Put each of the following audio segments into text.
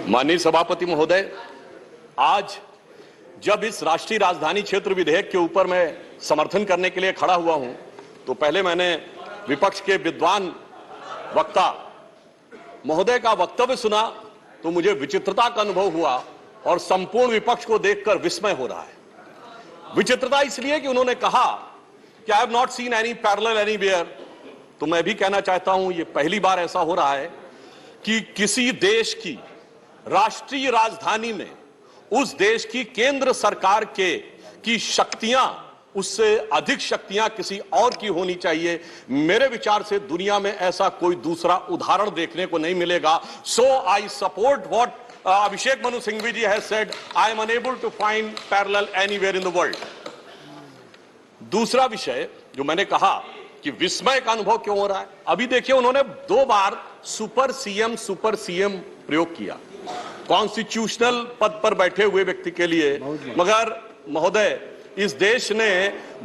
माननीय सभापति महोदय, आज जब इस राष्ट्रीय राजधानी क्षेत्र विधेयक के ऊपर मैं समर्थन करने के लिए खड़ा हुआ हूं, तो पहले मैंने विपक्ष के विद्वान वक्ता महोदय का वक्तव्य सुना तो मुझे विचित्रता का अनुभव हुआ और संपूर्ण विपक्ष को देखकर विस्मय हो रहा है। विचित्रता इसलिए कि उन्होंने कहा कि I have not seen any parallel anywhere. तो मैं भी कहना चाहता हूं, ये पहली बार ऐसा हो रहा है कि किसी देश की राष्ट्रीय राजधानी में उस देश की केंद्र सरकार की शक्तियां उससे अधिक शक्तियां किसी और की होनी चाहिए। मेरे विचार से दुनिया में ऐसा कोई दूसरा उदाहरण देखने को नहीं मिलेगा। So I support what Abhishek Manu Singhvi ji has said, I am unable to find parallel anywhere in the world. दूसरा विषय जो मैंने कहा कि विस्मय का अनुभव क्यों हो रहा है, अभी देखिए उन्होंने 2 बार सुपर सीएम प्रयोग किया कॉन्स्टिट्यूशनल पद पर बैठे हुए व्यक्ति के लिए, मगर महोदय इस देश ने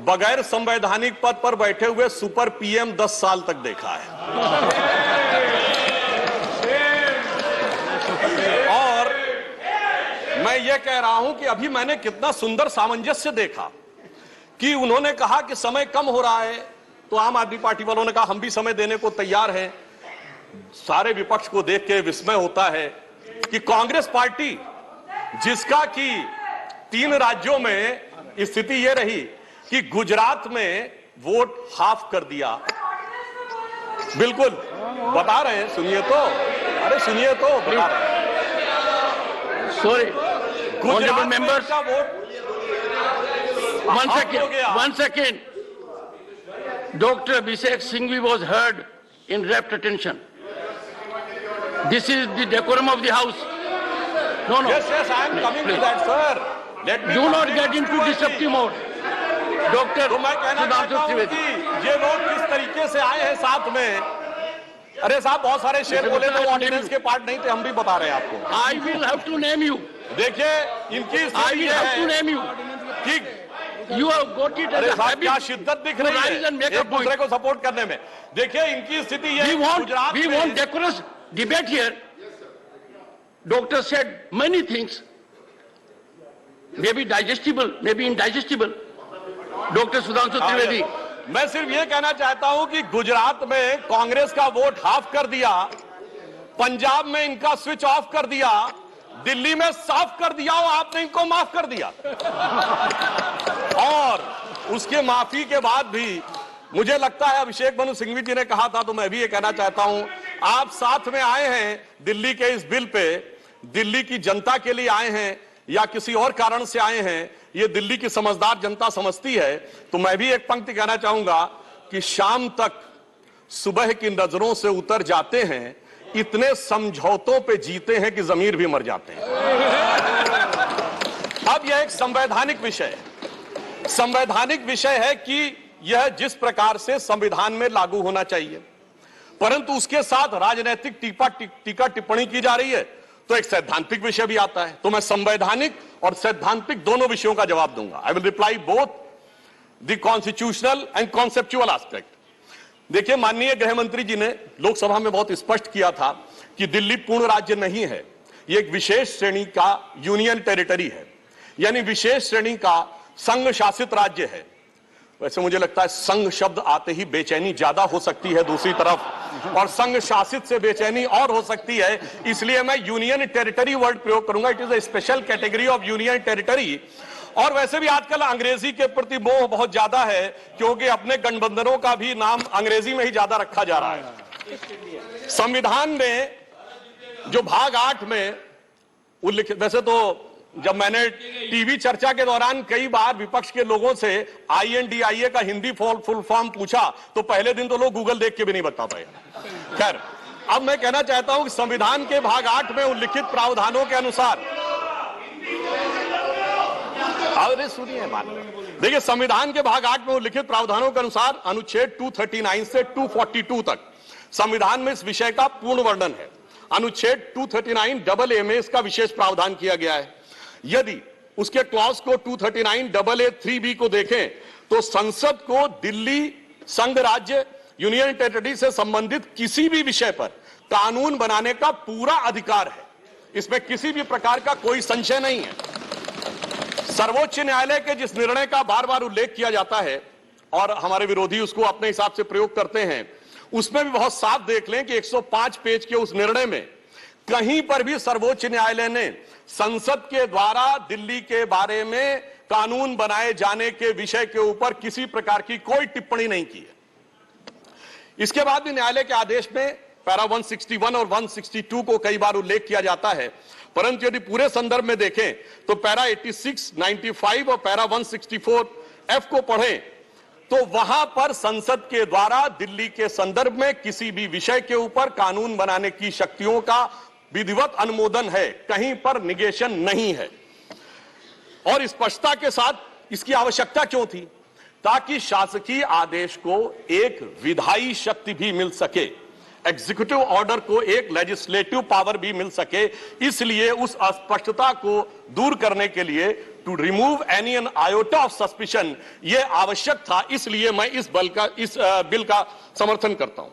बगैर संवैधानिक पद पर बैठे हुए सुपर पीएम 10 साल तक देखा है। और मैं ये कह रहा हूं कि अभी मैंने कितना सुंदर सामंजस्य देखा कि उन्होंने कहा कि समय कम हो रहा है, तो आम आदमी पार्टी वालों ने कहा हम भी समय देने को तैयार हैं। सारे विपक्ष को देख के विस्मय होता है कि कांग्रेस पार्टी, जिसका कि 3 राज्यों में स्थिति यह रही कि गुजरात में वोट हाफ कर दिया, बिल्कुल बता रहे हैं, सुनिए तो, अरे सुनिए तो, बता रहे हैं। सॉरी गुजरात मेंबर्स का vote one second. Dr. Abhishek Singhvi was heard in rapt attention. This is the decorum of the house. No. Yes, I am coming to that, sir. Let me do not get into disruptive mode. Dr. तो मैं कहना चाहता हूं कि ये लोग किस तरीके से आए हैं साथ में। अरे साहब, बहुत सारे शेर बोले तो ऑर्डिनेंस के पार्ट नहीं थे, हम भी बता रहे हैं आपको। I will have to name you. देखिए इनकी I will have to name you. ठीक, You have got it as a habit. क्या शिद्दत दिख रही है एक दूसरे को सपोर्ट करने में। देखिए इनकी स्थिति ये, we want decorous debate here. Doctor said many things, maybe digestible, maybe indigestible. Dr. Sudhanshu Trivedi. मैं सिर्फ ये कहना चाहता हूं कि गुजरात में कांग्रेस का वोट हाफ कर दिया, पंजाब में इनका स्विच ऑफ कर दिया, दिल्ली में साफ कर दिया और आपने इनको माफ कर दिया। और उसके माफी के बाद भी मुझे लगता है, अभिषेक मनु सिंघवी जी ने कहा था तो मैं भी ये कहना चाहता हूं, आप साथ में आए हैं दिल्ली के इस बिल पे, दिल्ली की जनता के लिए आए हैं या किसी और कारण से आए हैं, ये दिल्ली की समझदार जनता समझती है। तो मैं भी एक पंक्ति कहना चाहूंगा कि शाम तक सुबह की नजरों से उतर जाते हैं, इतने समझौतों पे जीते हैं कि जमीर भी मर जाते हैं। अब यह एक संवैधानिक विषय है। संवैधानिक विषय है कि यह जिस प्रकार से संविधान में लागू होना चाहिए, परंतु उसके साथ राजनीतिक टीका टिप्पणी की जा रही है, तो एक सैद्धांतिक विषय भी आता है। तो मैं संवैधानिक और सैद्धांतिक दोनों विषयों का जवाब दूंगा। I will reply both the constitutional and conceptual aspect. देखिए, माननीय गृह मंत्री जी ने लोकसभा में बहुत स्पष्ट किया था कि दिल्ली पूर्ण राज्य नहीं है, यह एक विशेष श्रेणी का यूनियन टेरिटरी है, यानी विशेष श्रेणी का संघ शासित राज्य है। वैसे मुझे लगता है संघ शब्द आते ही बेचैनी ज्यादा हो सकती है दूसरी तरफ, और संघ शासित से बेचैनी और हो सकती है, इसलिए मैं यूनियन टेरिटरी वर्ड प्रयोग करूंगा। It is a special category of union territory. और वैसे भी आजकल अंग्रेजी के प्रति मोह बहुत ज्यादा है, क्योंकि अपने गठबंधनों का भी नाम अंग्रेजी में ही ज्यादा रखा जा रहा है। संविधान में जो भाग 8 में उल्लिखित, वैसे तो जब मैंने टीवी चर्चा के दौरान कई बार विपक्ष के लोगों से INDIA का हिंदी फुल फॉर्म पूछा, तो पहले दिन तो लोग गूगल देख के भी नहीं बता पाए। खैर, अब मैं कहना चाहता हूं कि संविधान के भाग 8 में उल्लिखित प्रावधानों के अनुसार, अरे सुनिए बात, देखिए संविधान के भाग 8 में उल्लिखित प्रावधानों के अनुसार अनुच्छेद 239 से 242 तक संविधान में इस विषय का पूर्ण वर्णन है। अनुच्छेद 239AA में इसका विशेष प्रावधान किया गया है। यदि उसके क्लॉज को 239AA3B को देखें तो संसद को दिल्ली संघ राज्य यूनियन टेरिटरी से संबंधित किसी भी विषय पर कानून बनाने का पूरा अधिकार है। इसमें किसी भी प्रकार का कोई संशय नहीं है। सर्वोच्च न्यायालय के जिस निर्णय का बार बार उल्लेख किया जाता है और हमारे विरोधी उसको अपने हिसाब से प्रयोग करते हैं, उसमें भी बहुत साफ देख लें कि 105 पेज के उस निर्णय में कहीं पर भी सर्वोच्च न्यायालय ने संसद के द्वारा दिल्ली के बारे में कानून बनाए जाने के विषय के ऊपर किसी प्रकार की कोई टिप्पणी नहीं की है। इसके बाद भी न्यायालय के आदेश में पैरा 161 और 162 को कई बार उल्लेख किया जाता है, परंतु यदि पूरे संदर्भ में देखें तो पैरा 86, 95 और पैरा 164F को पढ़ें तो वहां पर संसद के द्वारा दिल्ली के संदर्भ में किसी भी विषय के ऊपर कानून बनाने की शक्तियों का विधिवत अनुमोदन है, कहीं पर निगेशन नहीं है। और स्पष्टता के साथ इसकी आवश्यकता क्यों थी? ताकि शासकीय आदेश को एक विधायी शक्ति भी मिल सके, एग्जीक्यूटिव ऑर्डर को एक लेजिस्लेटिव पावर भी मिल सके। इसलिए उस अस्पष्टता को दूर करने के लिए to remove any an iota of suspicion यह आवश्यक था। इसलिए मैं इस बिल का समर्थन करता हूं।